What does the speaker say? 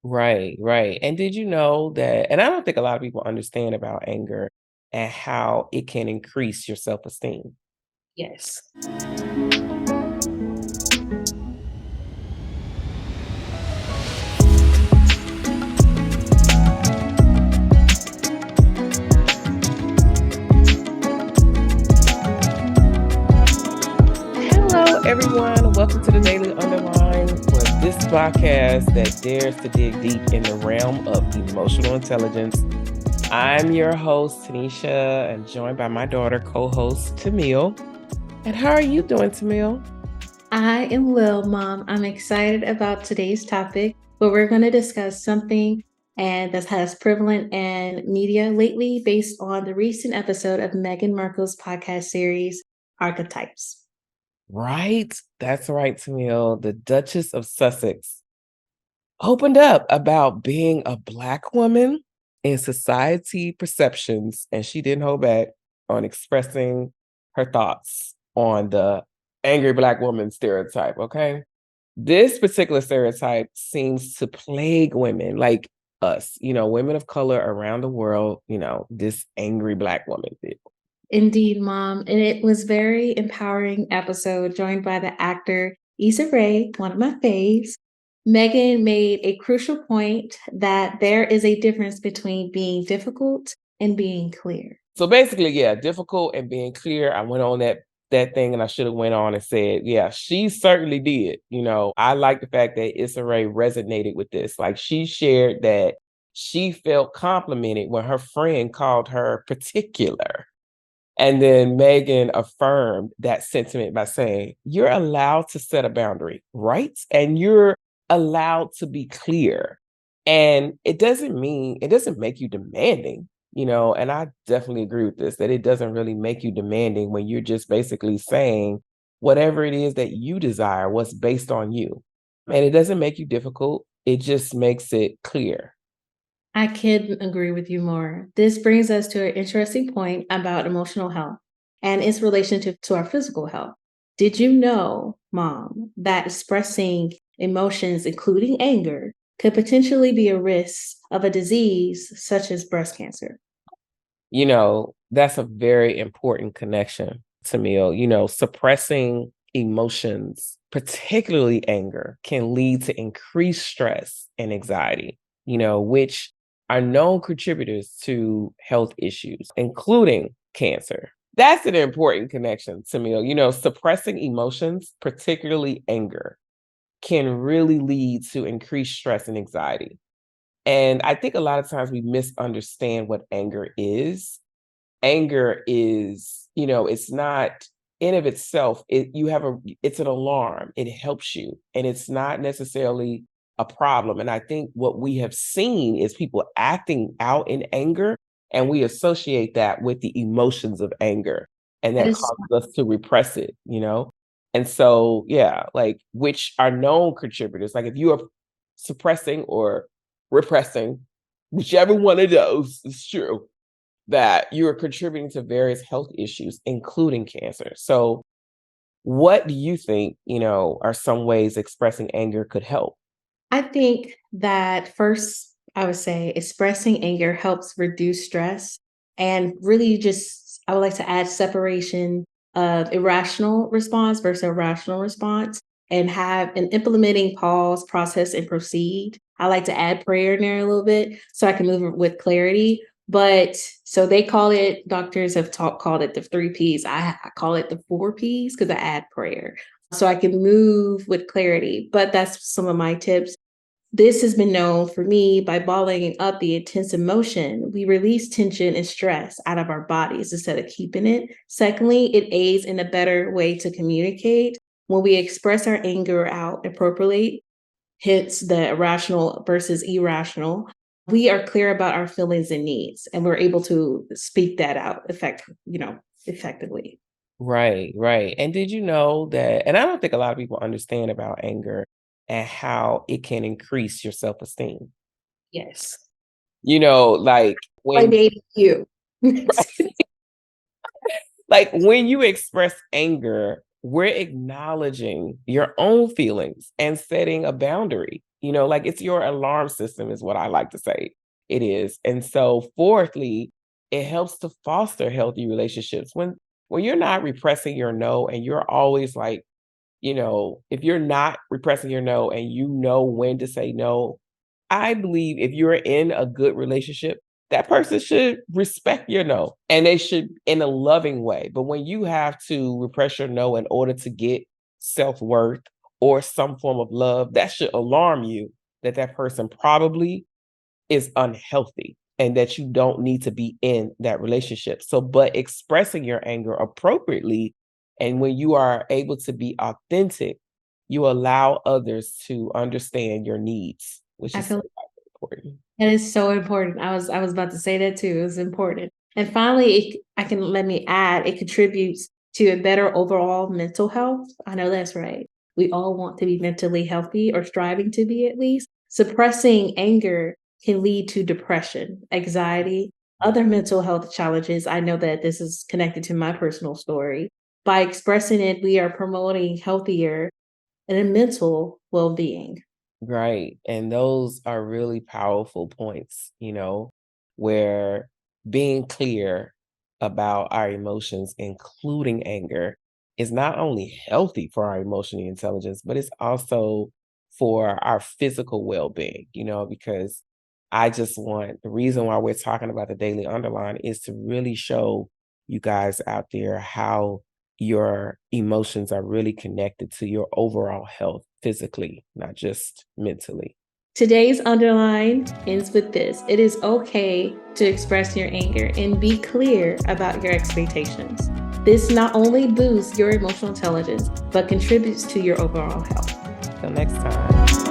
Right, right. And did you know that, and I don't think a lot of people understand about anger and how it can increase your self-esteem. Yes. Hello, everyone. Welcome to the Daily Underline for this podcast that dares to dig deep in the realm of emotional intelligence. I'm your host, Tanisha, and joined by my daughter, co-host, Tamil. And how are you doing, Tamil? I am well, Mom. I'm excited about today's topic, but we're going to discuss something and that has prevalent in media lately based on the recent episode of Meghan Markle's podcast series, Archetypes. Right? That's right, Tamil. The Duchess of Sussex opened up about being a Black woman in society perceptions, and she didn't hold back on expressing her thoughts on the angry Black woman stereotype. Okay. This particular stereotype seems to plague women like us, women of color around the world, this angry Black woman did. Indeed, Mom. And it was very empowering episode joined by the actor Issa Rae, one of my faves. Meghan made a crucial point that there is a difference between being difficult and being clear. So basically, yeah, difficult and being clear. I went on that thing and I should have went on and said, yeah, she certainly did. I like the fact that Issa Rae resonated with this. Like she shared that she felt complimented when her friend called her particular. And then Meghan affirmed that sentiment by saying, you're allowed to set a boundary, right? And you're allowed to be clear. And it doesn't make you demanding, and I definitely agree with this, that it doesn't really make you demanding when you're just basically saying whatever it is that you desire, what's based on you. And it doesn't make you difficult. It just makes it clear. I couldn't agree with you more. This brings us to an interesting point about emotional health and its relationship to our physical health. Did you know, Mom, that expressing emotions, including anger, could potentially be a risk of a disease such as breast cancer? That's a very important connection to me. Suppressing emotions, particularly anger, can lead to increased stress and anxiety, which are known contributors to health issues, including cancer. That's an important connection to me. Suppressing emotions, particularly anger, can really lead to increased stress and anxiety. And I think a lot of times we misunderstand what anger is. Anger is, it's not in of itself, it's an alarm. It helps you. And it's not necessarily a problem. And I think what we have seen is people acting out in anger, and we associate that with the emotions of anger. And That that is causes us to repress it. And so, yeah, like which are known contributors. Like if you are suppressing or repressing, whichever one of those is true, that you are contributing to various health issues, including cancer. So, what do you think, are some ways expressing anger could help? I think that first, I would say expressing anger helps reduce stress and really just, I would like to add separation of irrational response versus a rational response and have an implementing pause, process, and proceed. I like to add prayer in there a little bit so I can move with clarity. But so they call it, doctors have called it the 3 Ps. I call it the 4 Ps because I add prayer so I can move with clarity. But that's some of my tips. This has been known for me by bottling up the intense emotion. We release tension and stress out of our bodies instead of keeping it. Secondly, it aids in a better way to communicate. When we express our anger out appropriately, hence the irrational versus irrational, we are clear about our feelings and needs, and we're able to speak that out effectively. Right, right. And did you know that, and I don't think a lot of people understand about anger and how it can increase your self-esteem. Yes. Like I when dated you. like when you express anger, we're acknowledging your own feelings and setting a boundary. Like it's your alarm system is what I like to say it is. And so fourthly, it helps to foster healthy relationships when you're not repressing your no and you're always like, if you're not repressing your no and you know when to say no, I believe if you're in a good relationship, that person should respect your no and they should in a loving way. But when you have to repress your no in order to get self-worth or some form of love, that should alarm you that person probably is unhealthy and that you don't need to be in that relationship. So, but expressing your anger appropriately, and when you are able to be authentic, you allow others to understand your needs, which I is so feel important. that is so important. I was about to say that too. It's important. And finally, let me add, it contributes to a better overall mental health. I know that's right. We all want to be mentally healthy or striving to be at least. Suppressing anger can lead to depression, anxiety, other mental health challenges. I know that this is connected to my personal story. By expressing it, we are promoting healthier and mental well-being. Right. And those are really powerful points, where being clear about our emotions, including anger, is not only healthy for our emotional intelligence, but it's also for our physical well-being, because the reason why we're talking about the daily underline is to really show you guys out there how your emotions are really connected to your overall health physically, not just mentally. Today's underline ends with this. It is okay to express your anger and be clear about your expectations. This not only boosts your emotional intelligence, but contributes to your overall health. Till next time.